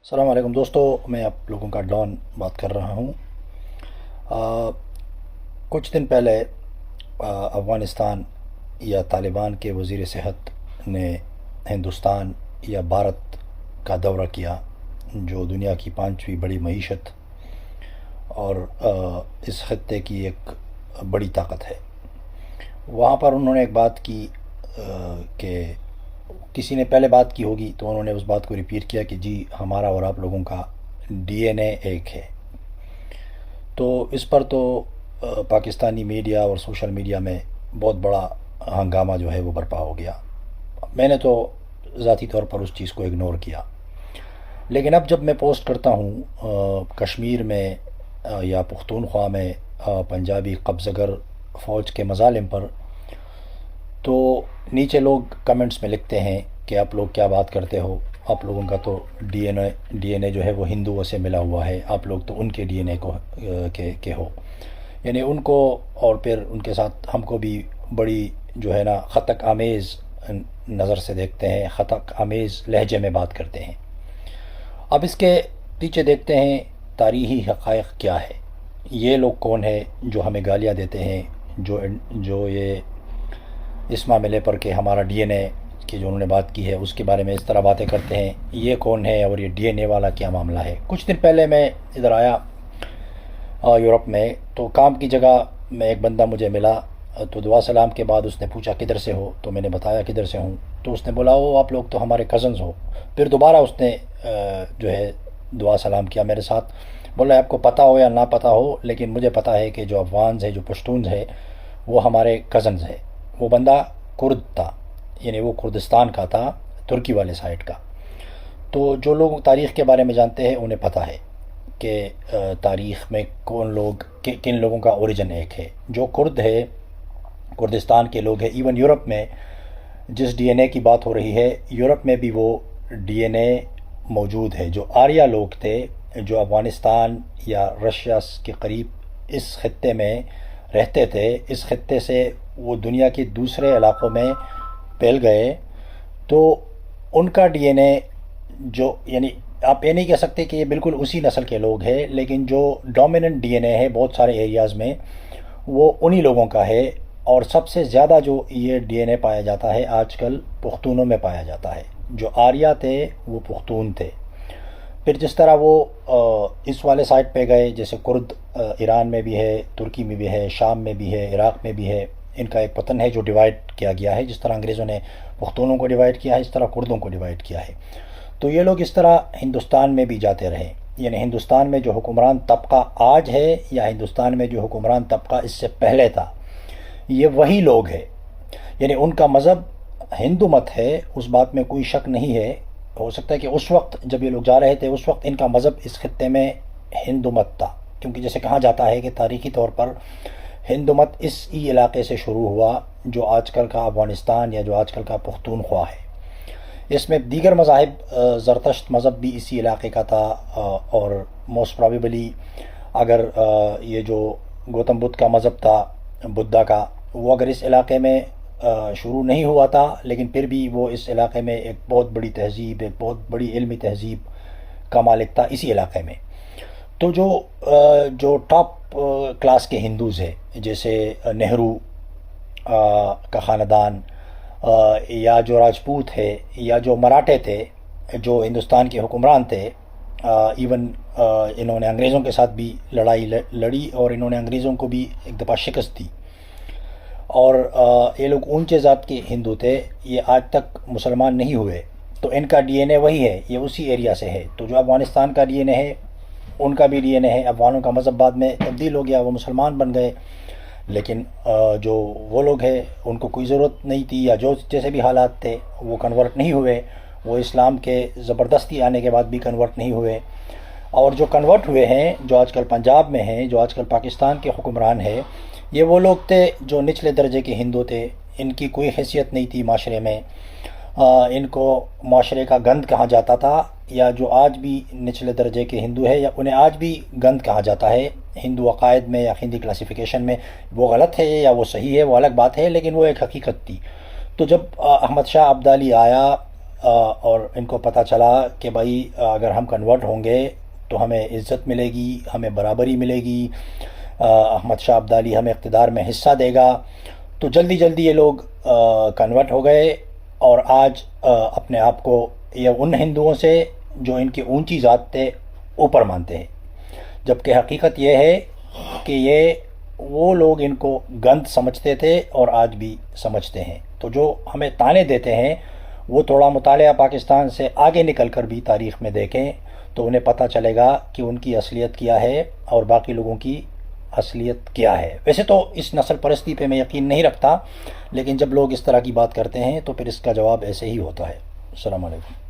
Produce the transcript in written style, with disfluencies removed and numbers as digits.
السلام علیکم دوستو، میں آپ لوگوں کا ڈان بات کر رہا ہوں۔ آ، کچھ دن پہلے افغانستان یا طالبان کے وزیر صحت نے ہندوستان یا بھارت کا دورہ کیا، جو دنیا کی پانچویں بڑی معیشت اور اس خطے کی ایک بڑی طاقت ہے۔ وہاں پر انہوں نے ایک بات کی کہ کسی نے پہلے بات کی ہوگی تو انہوں نے اس بات کو ریپیٹ کیا کہ جی ہمارا اور آپ لوگوں کا ڈی این اے ایک ہے۔ تو اس پر تو پاکستانی میڈیا اور سوشل میڈیا میں بہت بڑا ہنگامہ جو ہے وہ برپا ہو گیا۔ میں نے تو ذاتی طور پر اس چیز کو اگنور کیا، لیکن اب جب میں پوسٹ کرتا ہوں کشمیر میں یا پختونخوا میں پنجابی قبضہ گر فوج کے مظالم پر، تو نیچے لوگ کمنٹس میں لکھتے ہیں کہ آپ لوگ کیا بات کرتے ہو، آپ لوگوں کا تو ڈی این اے جو ہے وہ ہندوؤں سے ملا ہوا ہے، آپ لوگ تو ان کے ڈی این اے کو کے ہو، یعنی ان کو اور پھر ان کے ساتھ ہم کو بھی بڑی جو ہے نا خطک آمیز نظر سے دیکھتے ہیں، خطک آمیز لہجے میں بات کرتے ہیں۔ اب اس کے پیچھے دیکھتے ہیں تاریخی حقائق کیا ہے، یہ لوگ کون ہے جو ہمیں گالیاں دیتے ہیں، جو یہ اس معاملے پر کہ ہمارا ڈی این اے کی جو انہوں نے بات کی ہے اس کے بارے میں اس طرح باتیں کرتے ہیں، یہ کون ہے اور یہ ڈی این اے والا کیا معاملہ ہے۔ کچھ دن پہلے میں ادھر آیا یورپ میں، تو کام کی جگہ میں ایک بندہ مجھے ملا، تو دعا سلام کے بعد اس نے پوچھا کدھر سے ہو، تو میں نے بتایا کدھر سے ہوں، تو اس نے بولا او آپ لوگ تو ہمارے کزنز ہو۔ پھر دوبارہ اس نے جو ہے دعا سلام کیا میرے ساتھ، بولا آپ کو پتہ ہو یا نہ پتہ ہو لیکن مجھے پتہ ہے کہ جو افغانز ہے، جو پشتونز ہے، وہ ہمارے کزنز ہے۔ وہ بندہ کرد تھا، یعنی وہ کردستان کا تھا، ترکی والے سائڈ کا۔ تو جو لوگ تاریخ کے بارے میں جانتے ہیں انہیں پتہ ہے کہ تاریخ میں کون لوگ کن لوگوں کا اوریجن ایک ہے۔ جو کرد ہے، کردستان کے لوگ ہیں، ایون یورپ میں جس ڈی این اے کی بات ہو رہی ہے، یورپ میں بھی وہ ڈی این اے موجود ہے۔ جو آریہ لوگ تھے، جو افغانستان یا رشیا کے قریب اس خطے میں رہتے تھے، اس خطے سے وہ دنیا کے دوسرے علاقوں میں پھیل گئے، تو ان کا ڈی این اے جو، یعنی آپ یہ نہیں کہہ سکتے کہ یہ بالکل اسی نسل کے لوگ ہیں، لیکن جو ڈومیننٹ ڈی این اے ہے بہت سارے ایریاز میں وہ انہی لوگوں کا ہے۔ اور سب سے زیادہ جو یہ ڈی این اے پایا جاتا ہے آج کل پختونوں میں پایا جاتا ہے۔ جو آریہ تھے وہ پختون تھے۔ پھر جس طرح وہ اس والے سائٹ پہ گئے، جیسے کرد ایران میں بھی ہے، ترکی میں بھی ہے، شام میں بھی ہے، عراق میں بھی ہے، ان کا ایک وطن ہے جو ڈیوائڈ کیا گیا ہے، جس طرح انگریزوں نے پختونوں کو ڈیوائڈ کیا ہے اس طرح کردوں کو ڈیوائڈ کیا ہے۔ تو یہ لوگ اس طرح ہندوستان میں بھی جاتے رہے، یعنی ہندوستان میں جو حکمران طبقہ آج ہے یا ہندوستان میں جو حکمران طبقہ اس سے پہلے تھا، یہ وہی لوگ ہیں، یعنی ان کا مذہب ہندو مت ہے، اس بات میں کوئی شک نہیں ہے۔ ہو سکتا ہے کہ اس وقت جب یہ لوگ جا رہے تھے اس وقت ان کا مذہب اس خطے میں ہندو مت تھا، کیونکہ جیسے کہا جاتا ہے کہ تاریخی طور پر ہندو مت اس ہی علاقے سے شروع ہوا جو آج کل کا افغانستان یا جو آج کل کا پختونخوا ہے۔ اس میں دیگر مذاہب، زرتشت مذہب بھی اسی علاقے کا تھا، اور موسٹ پرابیبلی اگر یہ جو گوتم بدھ کا مذہب تھا، بدھا کا، وہ اگر اس علاقے میں شروع نہیں ہوا تھا، لیکن پھر بھی وہ اس علاقے میں ایک بہت بڑی تہذیب، ایک بہت بڑی علمی تہذیب کا مالک تھا اسی علاقے میں۔ تو جو ٹاپ کلاس کے ہندوز ہیں، جیسے نہرو کا خاندان، یا جو راجپوت ہے، یا جو مراٹھے تھے جو ہندوستان کے حکمران تھے، ایون انہوں نے انگریزوں کے ساتھ بھی لڑائی لڑی اور انہوں نے انگریزوں کو بھی ایک دفعہ شکست دی، اور یہ لوگ اونچے ذات کے ہندو تھے، یہ آج تک مسلمان نہیں ہوئے، تو ان کا ڈی این اے وہی ہے، یہ اسی ایریا سے ہے۔ تو جو افغانستان کا ڈی این اے ہے ان کا بھی ڈی این اے ہے۔ افغانوں کا مذہب بعد میں تبدیل ہو گیا، وہ مسلمان بن گئے، لیکن جو وہ لوگ ہیں ان کو کوئی ضرورت نہیں تھی، یا جو جیسے بھی حالات تھے وہ کنورٹ نہیں ہوئے، وہ اسلام کے زبردستی آنے کے بعد بھی کنورٹ نہیں ہوئے۔ اور جو کنورٹ ہوئے ہیں، جو آج کل پنجاب میں ہیں، جو آج کل پاکستان کے حکمران ہیں، یہ وہ لوگ تھے جو نچلے درجے کے ہندو تھے، ان کی کوئی حیثیت نہیں تھی معاشرے میں، ان کو معاشرے کا گند کہا جاتا تھا، یا جو آج بھی نچلے درجے کے ہندو ہے یا انہیں آج بھی گند کہا جاتا ہے ہندو عقائد میں یا ہندی کلاسیفیکیشن میں۔ وہ غلط ہے یا وہ صحیح ہے وہ الگ بات ہے، لیکن وہ ایک حقیقت تھی۔ تو جب احمد شاہ ابدالی آیا اور ان کو پتہ چلا کہ بھائی اگر ہم کنورٹ ہوں گے تو ہمیں عزت ملے گی، ہمیں برابری ملے گی، احمد شاہ ابدالی ہمیں اقتدار میں حصہ دے گا، تو جلدی جلدی یہ لوگ کنورٹ ہو گئے اور آج اپنے آپ کو یہ ان ہندوؤں سے جو ان کی اونچی ذات تھے اوپر مانتے ہیں، جبکہ حقیقت یہ ہے کہ یہ وہ لوگ ان کو گند سمجھتے تھے اور آج بھی سمجھتے ہیں۔ تو جو ہمیں طعنے دیتے ہیں وہ تھوڑا مطالعہ پاکستان سے آگے نکل کر بھی تاریخ میں دیکھیں تو انہیں پتہ چلے گا کہ ان کی اصلیت کیا ہے اور باقی لوگوں کی اصلیت کیا ہے۔ ویسے تو اس نسل پرستی پہ میں یقین نہیں رکھتا، لیکن جب لوگ اس طرح کی بات کرتے ہیں تو پھر اس کا جواب ایسے ہی ہوتا ہے۔ السلام علیکم۔